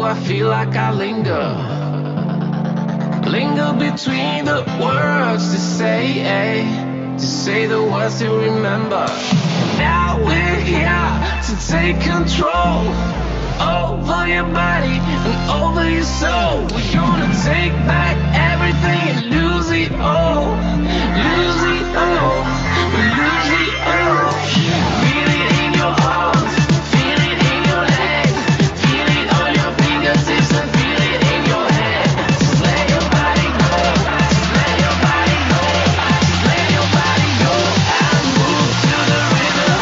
I feel like I linger between the words to say the words to remember. Now we're here to take control over your body and over your soul. We're gonna take back everything and lose it all, lose it all, lose it all. Feel it in your arms, feel it in your legs, feel it on your fingertips and feel it in your head. Just let your body go, just let your body go, just let your body go and move to the rhythm.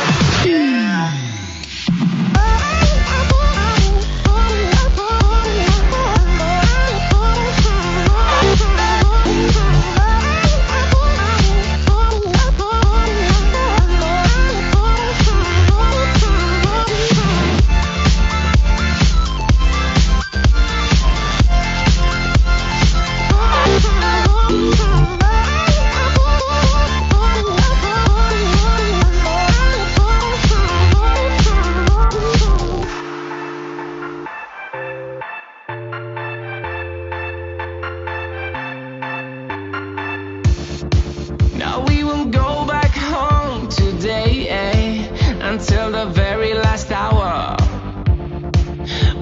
Now we will go back home today, until the very last hour.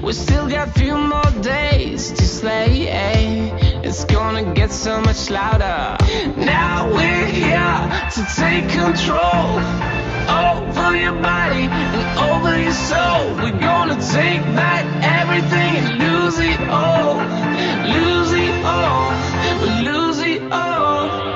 We still got a few more days to slay, it's gonna get so much louder. Now we're here to take control over your body and over your soul. We're gonna take back everything and lose it all, lose it all, lose it all.